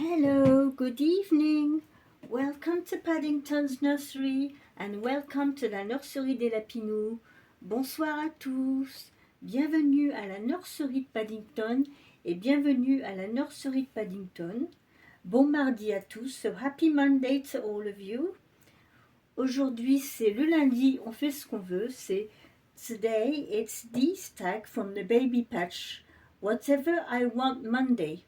Hello, good evening. Welcome to Paddington's Nursery and welcome to la nurserie des Lapinous. Bonsoir à tous. Bienvenue à la nurserie de Paddington et bienvenue à la nurserie de Paddington. Bon mardi à tous. So happy Monday to all of you. Aujourd'hui, c'est le lundi, on fait ce qu'on veut. C'est Today, it's Dee's tag from the Baby Patch. Whatever I want Monday.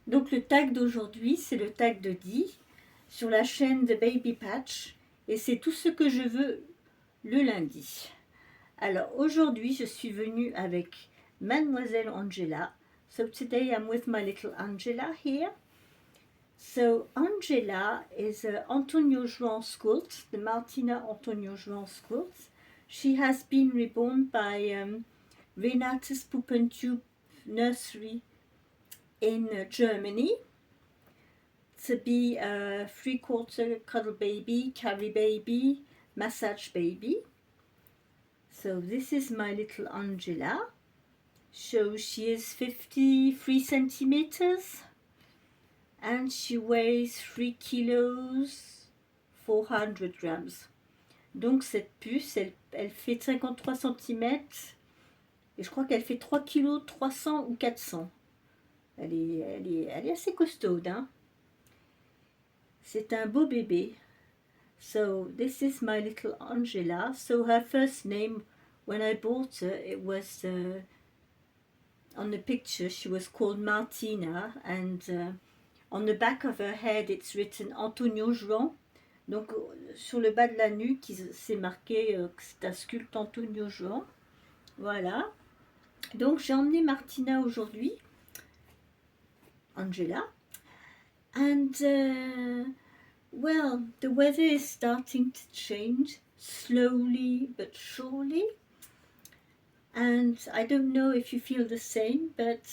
Donc le tag d'aujourd'hui, c'est le tag de Dee sur la chaîne de Baby Patch et c'est tout ce que je veux le lundi. Alors aujourd'hui, je suis venue avec Mademoiselle Angela. So today I'm with my little Angela here. So Angela is Antonio João Squilt, the Martina Antonio João Squilt. She has been reborn by Renatus Puppentube Nursery in Germany to be a 3/4 cuddle baby, carry baby, massage baby. So this is my little Angela. So she is 53 centimeters and she weighs 3 kilos 400 grams. Donc cette puce, elle fait 53 cm et je crois qu'elle fait 3 kilos 300 ou 400. Elle est assez costaude, hein. C'est un beau bébé. So this is my little Angela. So her first name, when I bought her, it was on the picture she was called Martina, and on the back of her head it's written Antonio João. Donc sur le bas de la nuque c'est marqué que c'est un sculpte Antonio João. Voilà. Donc j'ai emmené Martina aujourd'hui. Angela. And well, the weather is starting to change slowly but surely. And I don't know if you feel the same, but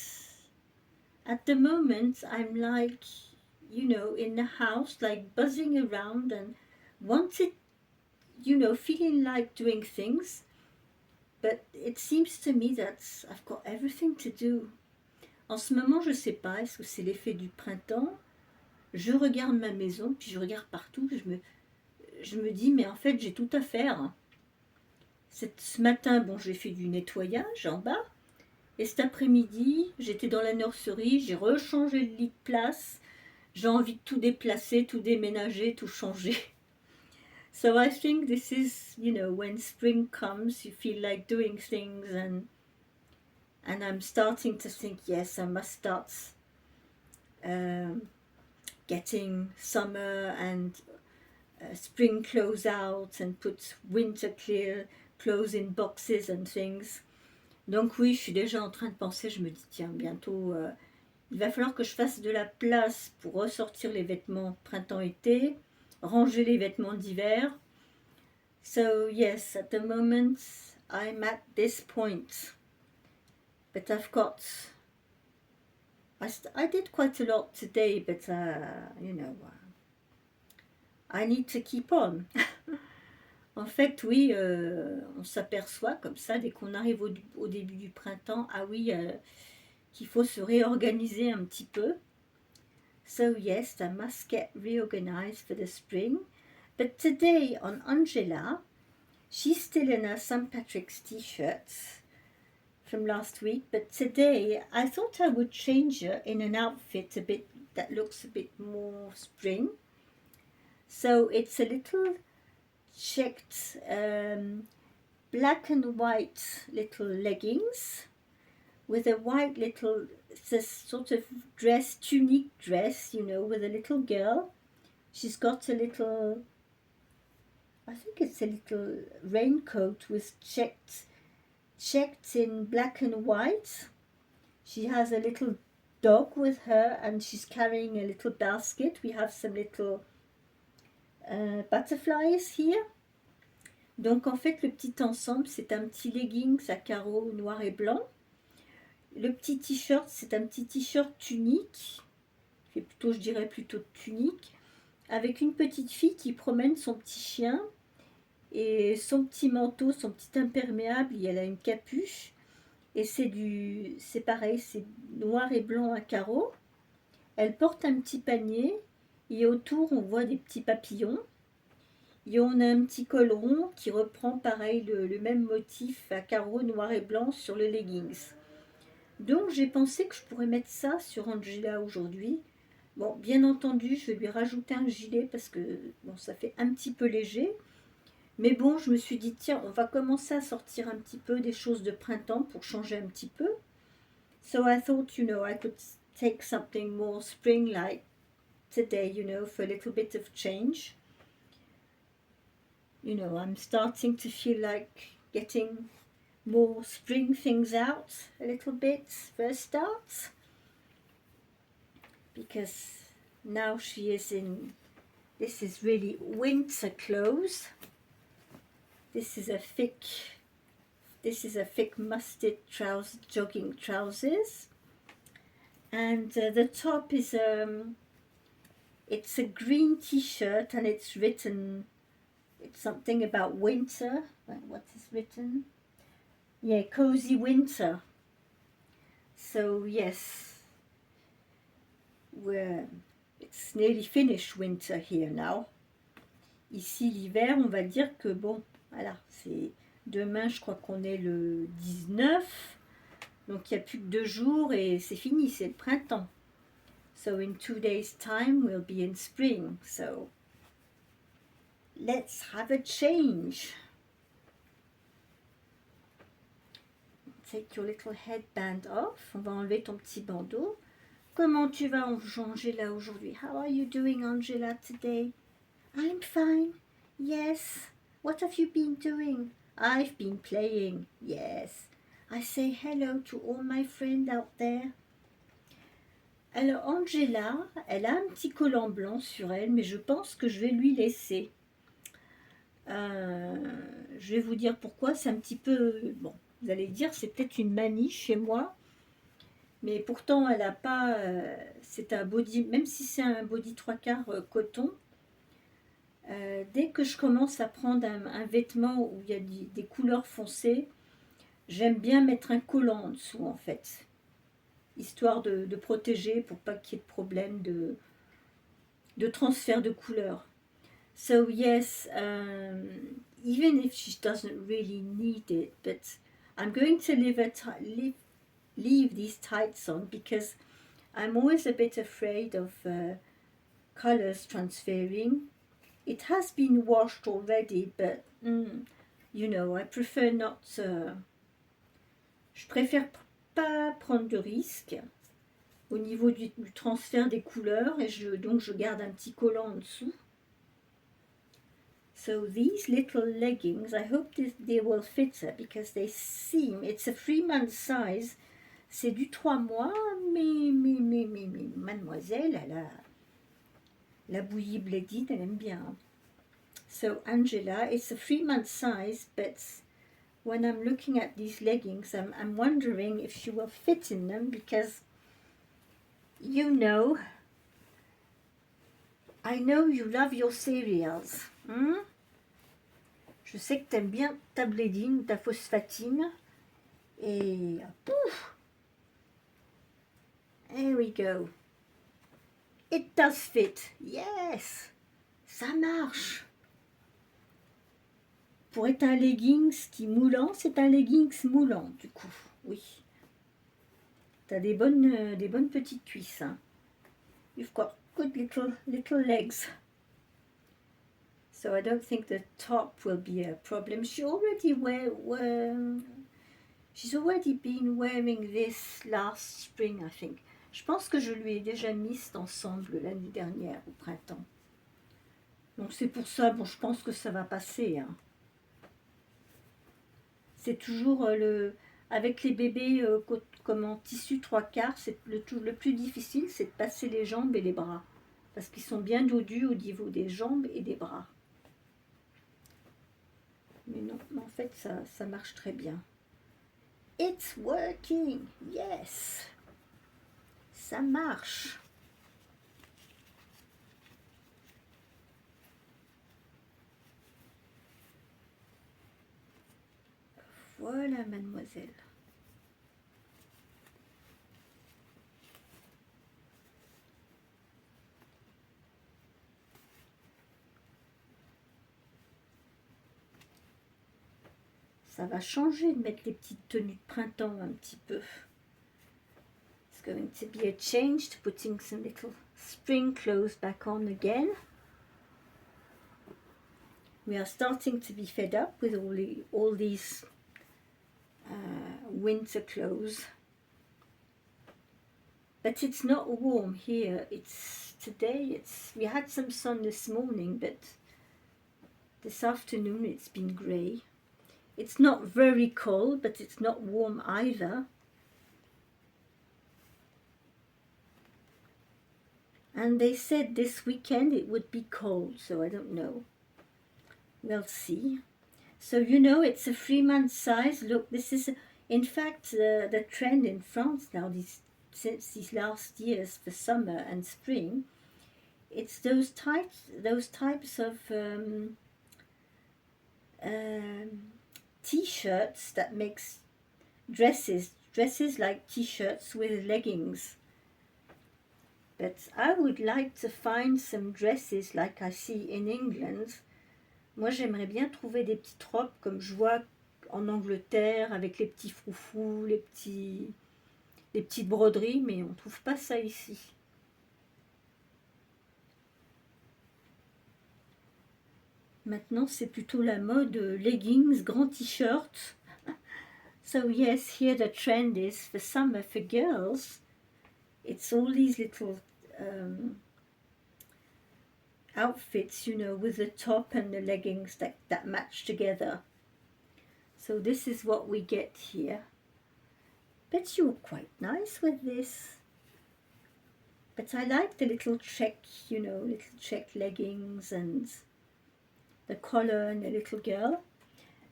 at the moment I'm like, you know, in the house, like buzzing around and wanted, you know, feeling like doing things. But it seems to me that I've got everything to do. En ce moment, je ne sais pas, est-ce que c'est l'effet du printemps? Je regarde ma maison, puis je regarde partout, je me dis, mais en fait, j'ai tout à faire. Ce matin, bon, j'ai fait du nettoyage en bas, et cet après-midi, j'étais dans la nurserie, j'ai rechangé le lit de place, j'ai envie de tout déplacer, tout déménager, tout changer. So I think this is, you know, when spring comes, you feel like doing things, and I'm starting to think, yes, I must start getting summer and spring clothes out and put winter clothes in boxes and things. Donc oui, je suis déjà en train de penser, je me dis tiens, bientôt il va falloir que je fasse de la place pour ressortir les vêtements printemps-été, ranger les vêtements d'hiver. So yes, at the moment I'm at this point. But I've got... I did quite a lot today, but you know, I need to keep on. En fait, oui, on s'aperçoit comme ça, dès qu'on arrive au début du printemps, ah oui, qu'il faut se réorganiser un petit peu. So yes, I must get reorganized for the spring. But today on Angela, she's still in her St. Patrick's t-shirt from last week, but today I thought I would change her in an outfit a bit that looks a bit more spring. So it's a little checked black and white little leggings with a white little, it's a sort of dress, tunic dress, you know, with a little girl. She's got a little, I think it's a little raincoat with checked in black and white. She has a little dog with her and she's carrying a little basket. We have some little butterflies here. Donc en fait le petit ensemble c'est un petit leggings à carreaux noir et blanc. Le petit t-shirt c'est un petit t-shirt tunique, c'est plutôt, je dirais plutôt tunique, avec une petite fille qui promène son petit chien et son petit manteau, son petit imperméable, elle a une capuche et c'est pareil, c'est noir et blanc à carreaux Elle porte un petit panier et autour on voit des petits papillons. Et on a un petit col rond qui reprend pareil le même motif à carreaux noir et blanc sur le leggings. Donc j'ai pensé que je pourrais mettre ça sur Angela aujourd'hui. Bon, bien entendu, je vais lui rajouter un gilet parce que bon, ça fait un petit peu léger. Mais bon, je me suis dit, tiens, on va commencer à sortir un petit peu des choses de printemps pour changer un petit peu. So I thought, I could take something more spring-like today, for a little bit of change. I'm starting to feel like getting more spring things out a little bit for a start. Because now she is in, this is really winter clothes. This is a thick mustard jogging trousers, and the top is it's a green t-shirt, and it's something about winter. What is written? Yeah, cozy winter. So yes, it's nearly finished winter here now. Ici l'hiver, on va dire que bon, voilà, c'est demain, je crois qu'on est le 19, donc il n'y a plus que 2 jours et c'est fini, c'est le printemps. So in 2 days time we'll be in spring. So let's have a change. Take your little headband off. On va enlever ton petit bandeau. Comment tu vas, Angela, aujourd'hui? How are you doing, Angela, today? I'm fine. Yes. What have you been doing? I've been playing. Yes. I say hello to all my friends out there. Alors, Angela, elle a un petit collant blanc sur elle, mais je pense que je vais lui laisser. Je vais vous dire pourquoi. C'est un petit peu... Bon, vous allez dire, c'est peut-être une manie chez moi. Mais pourtant, elle n'a pas... c'est un body... Même si c'est un body 3/4 coton, dès que je commence à prendre un vêtement où il y a des couleurs foncées, j'aime bien mettre un collant en dessous, en fait. Histoire de protéger pour pas qu'il y ait de problème de transfert de couleurs. So yes, even if she doesn't really need it, but I'm going to leave these tights on because I'm always a bit afraid of colors transferring. It has been washed already, but I prefer not. Je préfère pas prendre de risques au niveau du transfert des couleurs et donc je garde un petit collant en dessous. So these little leggings, I hope they will fit her because they seem, it's a 3-month size, c'est du 3 mois, mais mademoiselle, elle a la bouillie blédine, elle aime bien. So Angela, it's a 3-month size, but when I'm looking at these leggings, I'm wondering if she will fit in them because, I know you love your cereals. Je sais que tu aimes bien ta blédine, ta phosphatine. Et pouf! There we go. It does fit. Yes! Ça marche. Pour être un leggings qui moulant, c'est un leggings moulant, du coup. Oui. Tu as des bonnes petites cuisses. Hein. You've got good little legs. So I don't think the top will be a problem. She's already been wearing this last spring, I think. Je pense que je lui ai déjà mis cet ensemble l'année dernière, au printemps. Donc c'est pour ça, bon, je pense que ça va passer. Hein. C'est toujours avec les bébés comme en tissu 3/4, c'est le plus difficile, c'est de passer les jambes et les bras. Parce qu'ils sont bien dodus au niveau des jambes et des bras. Mais non, en fait, ça marche très bien. It's working, yes. Ça marche. Voilà, mademoiselle. Ça va changer de mettre les petites tenues de printemps un petit peu. It's going to be a change to putting some little spring clothes back on again. We are starting to be fed up with all these winter clothes. But it's not warm here. We had some sun this morning, but this afternoon it's been grey. It's not very cold, but it's not warm either. And they said this weekend it would be cold, so I don't know. We'll see. So you know, it's a 3-month size. Look, this is, in fact, the trend in France now, since these last years for summer and spring. It's those types of t-shirts that makes dresses like t-shirts with leggings. But I would like to find some dresses like I see in England. Moi, j'aimerais bien trouver des petites robes comme je vois en Angleterre avec les petits froufrous, les petites broderies, mais on ne trouve pas ça ici. Maintenant, c'est plutôt la mode leggings, grands t-shirts. So yes, here the trend is for summer for girls. It's all these little outfits, you know, with the top and the leggings that match together. So this is what we get here. But you're quite nice with this. But I like the little check, you know, little check leggings and the collar and the little girl.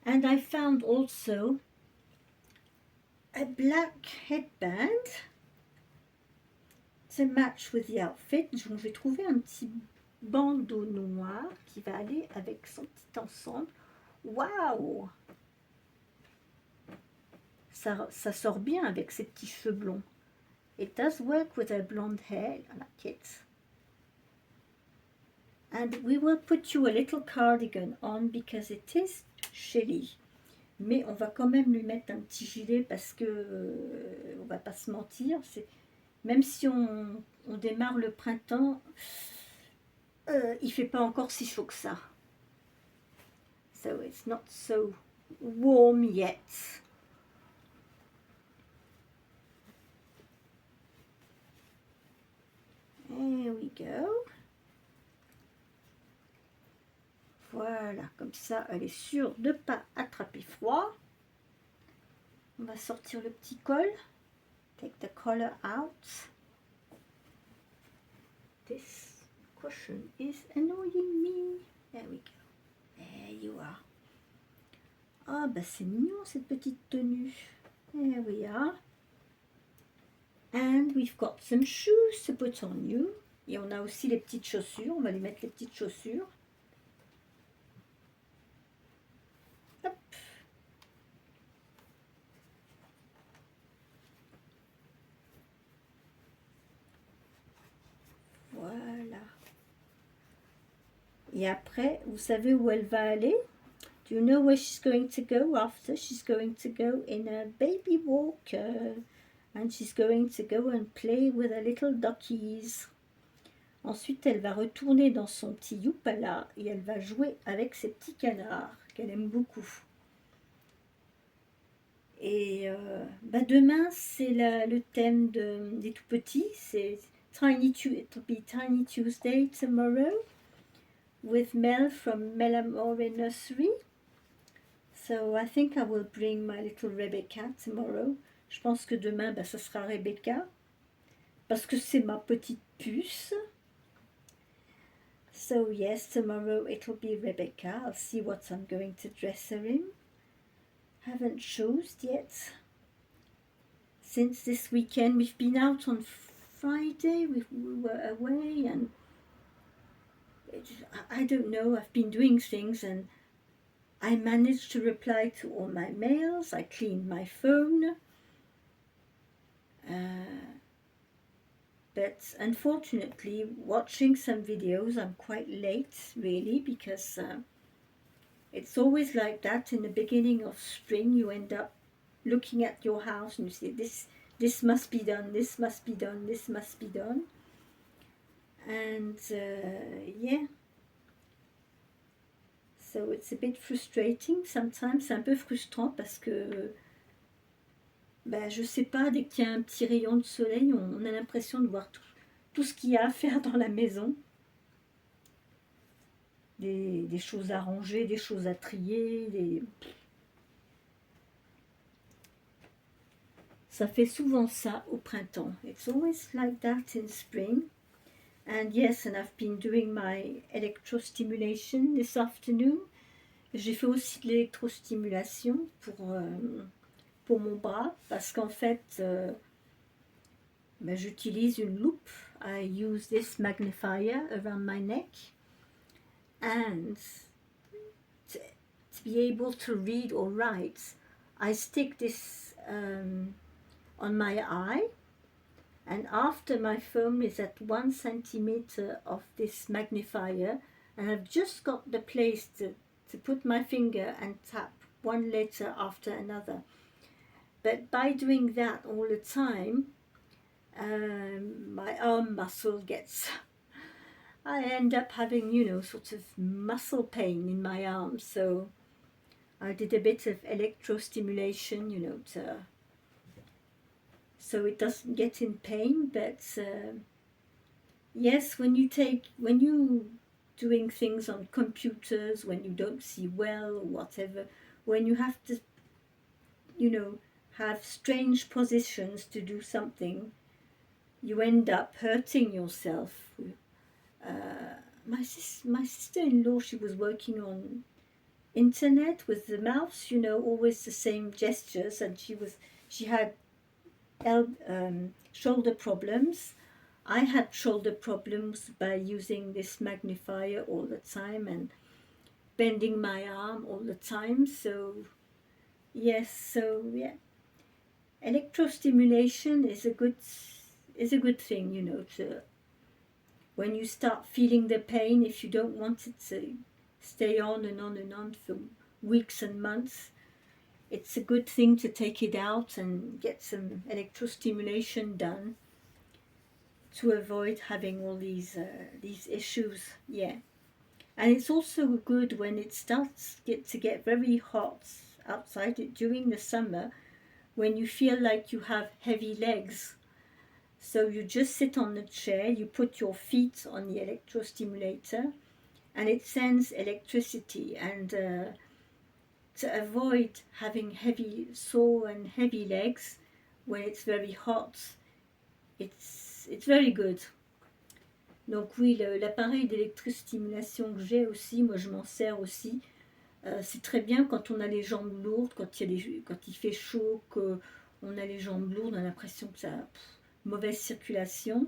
And I found also a black headband to match with the outfit. Donc j'ai trouvé un petit bandeau noir qui va aller avec son petit ensemble. Waouh! Ça sort bien avec ses petits cheveux blonds. It does work with her blonde hair. I like it. And we will put you a little cardigan on because it is chilly. Mais on va quand même lui mettre un petit gilet parce que on va pas se mentir. Même si on démarre le printemps, il fait pas encore si chaud que ça. So it's not so warm yet. There we go. Voilà, comme ça, elle est sûre de ne pas attraper froid. On va sortir le petit col. Take the collar out. This cushion is annoying me. There we go. There you are. Ah, bah c'est mignon cette petite tenue. There we are. And we've got some shoes to put on you. Et on a aussi les petites chaussures. On va lui mettre les petites chaussures. Hop. Voilà. Et après, vous savez où elle va aller? Do you know where she's going to go after? She's going to go in a baby walker. And she's going to go and play with her little duckies. Ensuite, elle va retourner dans son petit youpala et elle va jouer avec ses petits canards qu'elle aime beaucoup. Et demain, c'est le thème des tout petits. C'est it'll be Tiny Tuesday tomorrow with Mel from Melamore Nursery. So I think I will bring my little Rebecca tomorrow. Je pense que demain, ça sera Rebecca. Parce que c'est ma petite puce. So yes, tomorrow it'll be Rebecca. I'll see what I'm going to dress her in. Haven't chosen yet. Since this weekend, we've been out on Friday. We were away and I don't know. I've been doing things and I managed to reply to all my mails. I cleaned my phone. But unfortunately, watching some videos, I'm quite late, really, because It's always like that in the beginning of spring. You end up looking at your house and you say, this must be done, this must be done, this must be done. And yeah, so it's a bit frustrating sometimes. C'est un peu frustrant parce que ben, je sais pas, dès qu'il y a un petit rayon de soleil, on a l'impression de voir tout ce qu'il y a à faire dans la maison. Des choses à ranger, des choses à trier. Ça fait souvent ça au printemps. It's always like that in spring. And yes, and I've been doing my electrostimulation this afternoon. J'ai fait aussi de l'électrostimulation pour mon bras parce qu'en fait, ben, j'utilise une loupe. I use this magnifier around my neck. And to be able to read or write, I stick this on my eye, and after my phone is at 1 centimeter of this magnifier, and I've just got the place to put my finger and tap one letter after another. But by doing that all the time, my arm muscle gets, I end up having, sort of muscle pain in my arm. So I did a bit of electrostimulation, so it doesn't get in pain. But yes, when you doing things on computers, when you don't see well or whatever, when you have to, have strange positions to do something, you end up hurting yourself. My sister-in-law, she was working on internet with the mouse, always the same gestures, and she had shoulder problems. I had shoulder problems by using this magnifier all the time and bending my arm all the time. So yes, electrostimulation is a good thing, to when you start feeling the pain, if you don't want it to stay on and on and on for weeks and months, it's a good thing to take it out and get some electrostimulation done to avoid having all these issues. Yeah, and it's also good when it starts to get very hot outside during the summer, when you feel like you have heavy legs. So you just sit on the chair, you put your feet on the electrostimulator, and it sends electricity. And to avoid having sore and heavy legs when it's very hot, it's very good. Donc oui, l'appareil d'électrostimulation que j'ai aussi, moi je m'en sers aussi. C'est très bien quand on a les jambes lourdes, quand il fait chaud, qu'on a les jambes lourdes, on a l'impression que ça a mauvaise circulation.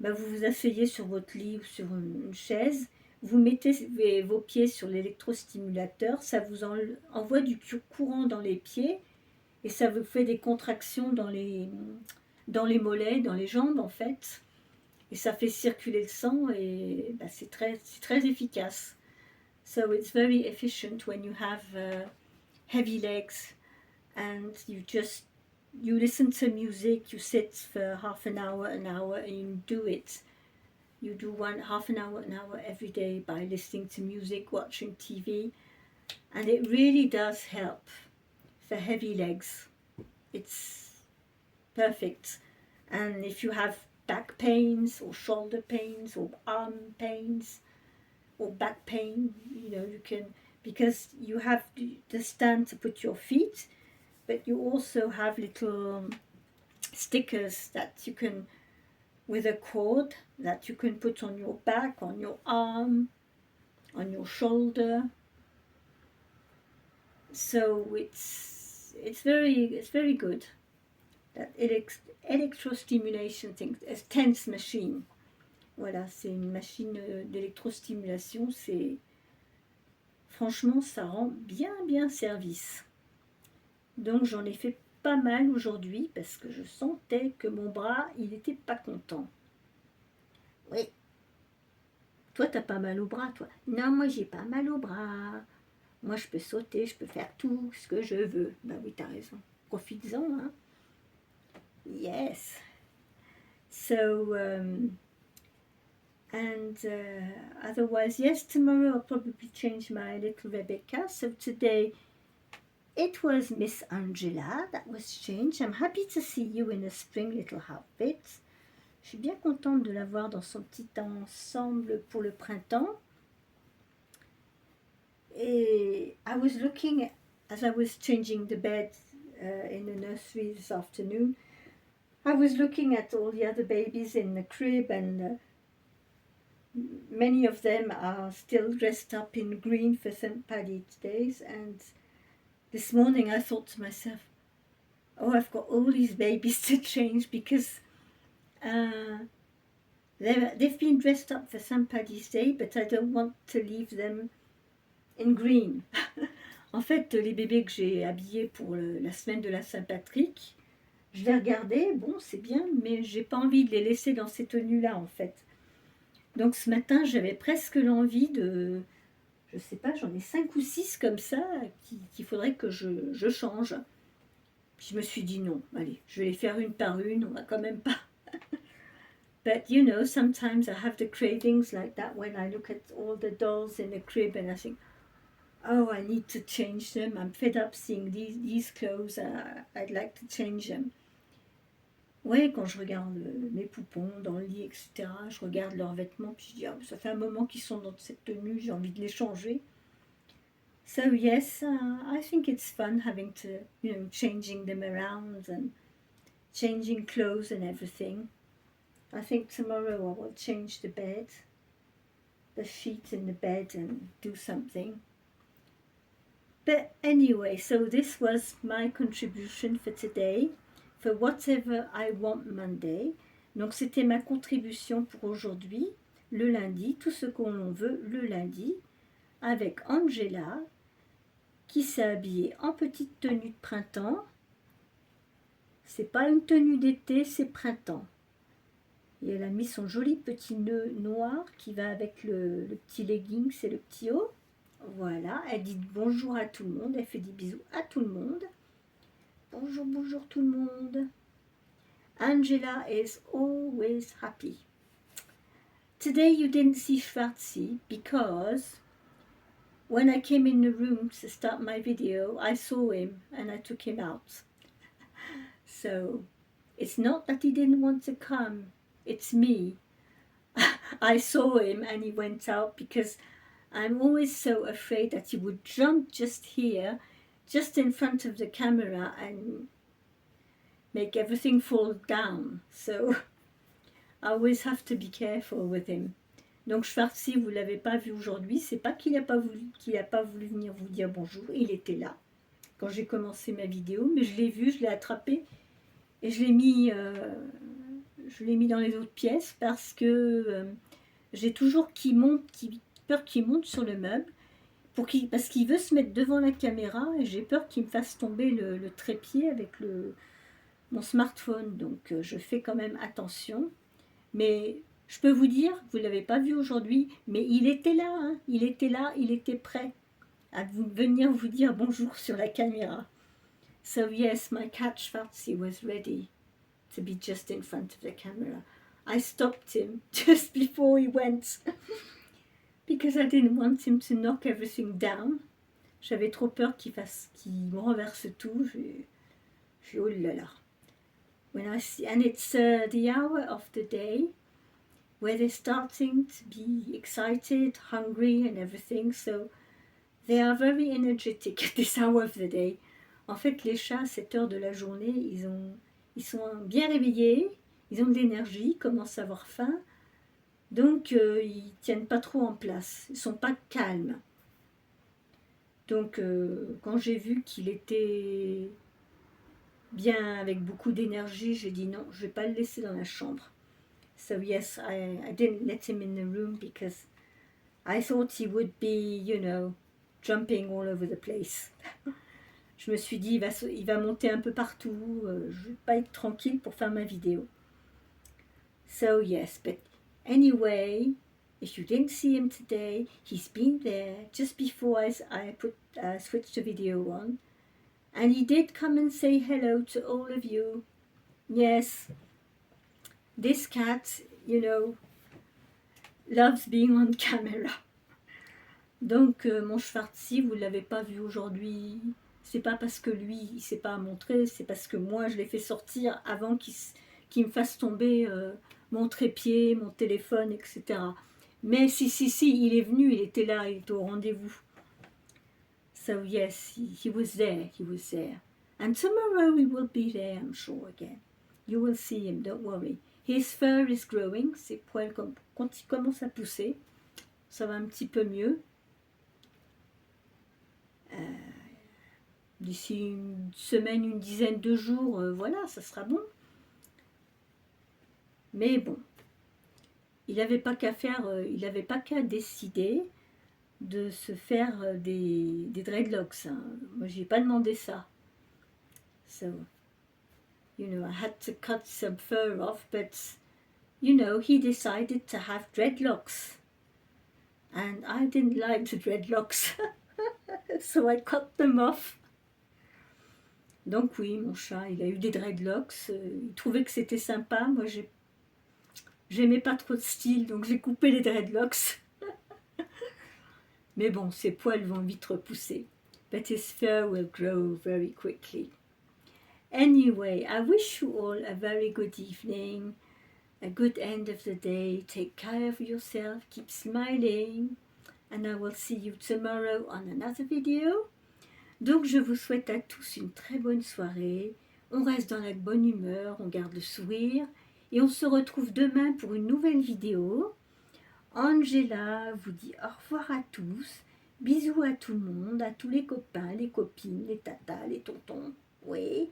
Ben, vous vous asseyez sur votre lit ou sur une chaise, vous mettez vos pieds sur l'électrostimulateur, ça vous envoie du courant dans les pieds et ça vous fait des contractions dans les mollets, dans les jambes en fait. Et ça fait circuler le sang et ben, c'est très efficace. So it's very efficient when you have heavy legs and you listen to music, you sit for half an hour, and you do it. You do half an hour every day by listening to music, watching TV, and it really does help for heavy legs. It's perfect. And if you have back pains or shoulder pains or arm pains or back pain, you can, because you have the stand to put your feet, but you also have little stickers that you can, with a cord, that you can put on your back, on your arm, on your shoulder. So it's very good. That electrostimulation thing, a TENS machine. Voilà, c'est une machine d'électrostimulation. Franchement, ça rend bien service. Donc j'en ai fait pas mal aujourd'hui parce que je sentais que mon bras, il n'était pas content. Oui. Toi, t'as pas mal au bras, toi? Non, moi, j'ai pas mal au bras. Moi, je peux sauter, je peux faire tout ce que je veux. Bah oui, t'as raison. Profites-en, hein. Yes. So, otherwise, yes, tomorrow I'll probably change my little Rebecca. So today it was Miss Angela that was changed. I'm happy to see you in a spring little outfit. Je suis bien contente de la voir dans son petit ensemble pour le printemps. Et I was looking, as I was changing the bed in the nursery this afternoon, I was looking at all the other babies in the crib, and many of them are still dressed up in green for St. Paddy's Day. And this morning I thought to myself, oh, I've got all these babies to change because they've been dressed up for St. Paddy's Day, but I don't want to leave them in green. En fait, les bébés que j'ai habillés pour la semaine de la Saint-Patrick, je les regardais, bon, c'est bien, mais j'ai pas envie de les laisser dans ces tenues-là, en fait. Donc ce matin, j'avais presque l'envie de, je sais pas, j'en ai 5 ou 6 comme ça, qu'il faudrait que je change. Puis je me suis dit non, allez, je vais les faire une par une, on va quand même pas. But you know, sometimes I have the cravings like that when I look at all the dolls in the crib and I think, oh, I need to change them. I'm fed up seeing these clothes. I'd like to change them. Ouais, quand je regarde mes poupons dans le lit, etc., je regarde leurs vêtements, puis je dis, oh, ça fait un moment qu'ils sont dans cette tenue, j'ai envie de les changer. So yes, I think it's fun having to, you know, changing them around and changing clothes and everything. I think tomorrow I will change the bed, the sheet in the bed, and do something. But anyway, so this was my contribution for today, for Whatever I Want Monday. Donc c'était ma contribution pour aujourd'hui, le lundi, tout ce qu'on veut le lundi, avec Angela, qui s'est habillée en petite tenue de printemps. C'est pas une tenue d'été, c'est printemps. Et elle a mis son joli petit nœud noir qui va avec le petit legging, c'est le petit haut. Voilà, elle dit bonjour à tout le monde, elle fait des bisous à tout le monde. Bonjour, bonjour tout le monde. Angela is always happy. Today you didn't see Schwarzi because when I came in the room to start my video, I saw him and I took him out. So it's not that he didn't want to come, it's me. I saw him and he went out because I'm always so afraid that he would jump just here, just in front of the camera, and make everything fall down. So I always have to be careful with him. Donc Schwarzi, vous ne l'avez pas vu aujourd'hui, c'est pas qu'il n'a pas voulu venir vous dire bonjour, il était là quand j'ai commencé ma vidéo, mais je l'ai vu, je l'ai attrapé et je l'ai mis dans les autres pièces parce que j'ai toujours peur qu'il monte sur le meuble parce qu'il veut se mettre devant la caméra et j'ai peur qu'il me fasse tomber le trépied avec mon smartphone. Donc je fais quand même attention. Mais je peux vous dire, vous ne l'avez pas vu aujourd'hui, mais il était là, hein, il était prêt à venir vous dire bonjour sur la caméra. So yes, my cat Schwarzi was ready to be just in front of the camera. I stopped him just before he went because I didn't want him to knock everything down. J'avais trop peur qu'il me renverse tout. Je suis oh là là. When I see, and it's the hour of the day where they're starting to be excited, hungry and everything, so they are very energetic at this hour of the day. En fait, les chats, à cette heure de la journée, ils sont bien réveillés, ils ont de l'énergie, ils commencent à avoir faim, donc ils tiennent pas trop en place, ils sont pas calmes. Donc quand j'ai vu qu'il était bien avec beaucoup d'énergie, j'ai dit non, je vais pas le laisser dans la chambre. So yes, I didn't let him in the room because I thought he would be, you know, jumping all over the place. Je me suis dit, il va monter un peu partout, je vais pas être tranquille pour faire ma vidéo. So yes, but anyway, If you didn't see him today, he's been there just before I switched the video on. And he did come and say hello to all of you. Yes, this cat, you know, loves being on camera. Donc, mon Schwartzy, vous ne l'avez pas vu aujourd'hui. C'est pas parce que lui, il ne s'est pas montré, c'est parce que moi, je l'ai fait sortir avant qu'il me fasse tomber mon trépied, mon téléphone, etc. Mais si, il est venu, il était là, il était au rendez-vous. So yes, he was there, he was there. And tomorrow he will be there, I'm sure, again. You will see him, don't worry. His fur is growing, ses poils, quand il commence à pousser, ça va un petit peu mieux. D'ici une semaine, une dizaine de jours, voilà, ça sera bon. Mais bon, il n'avait pas qu'à il n'avait pas qu'à décider de se faire des dreadlocks. Hein. Moi, j'ai pas demandé ça. So, you know, I had to cut some fur off, but, you know, he decided to have dreadlocks. And I didn't like the dreadlocks. So I cut them off. Donc oui, mon chat, il a eu des dreadlocks. Il trouvait que c'était sympa. Moi, j'aimais pas trop de style, donc j'ai coupé les dreadlocks. Mais bon, ses poils vont vite repousser. But his fur will grow very quickly. Anyway, I wish you all a very good evening, a good end of the day. Take care of yourself, keep smiling, and I will see you tomorrow on another video. Donc je vous souhaite à tous une très bonne soirée. On reste dans la bonne humeur, on garde le sourire. Et on se retrouve demain pour une nouvelle vidéo. Angela vous dit au revoir à tous. Bisous à tout le monde, à tous les copains, les copines, les tatas, les tontons. Oui.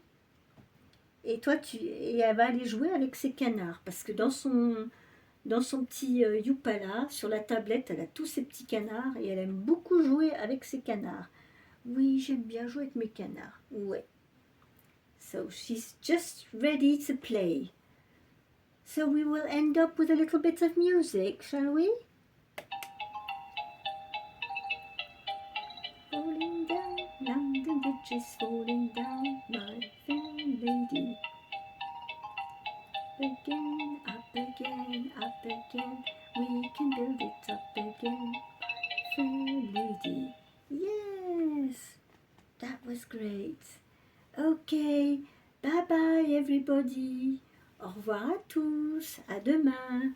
Et toi, et elle va aller jouer avec ses canards. Parce que dans son petit Youpala, sur la tablette, elle a tous ses petits canards. Et elle aime beaucoup jouer avec ses canards. Oui, j'aime bien jouer avec mes canards. Ouais. So she's just ready to play. So we will end up with a little bit of music, shall we? Falling down, London Bridge is falling down, my fair lady. Again, up again, we can build it up again, fair lady. Yes, that was great. Okay, bye bye everybody. Au revoir à tous, à demain.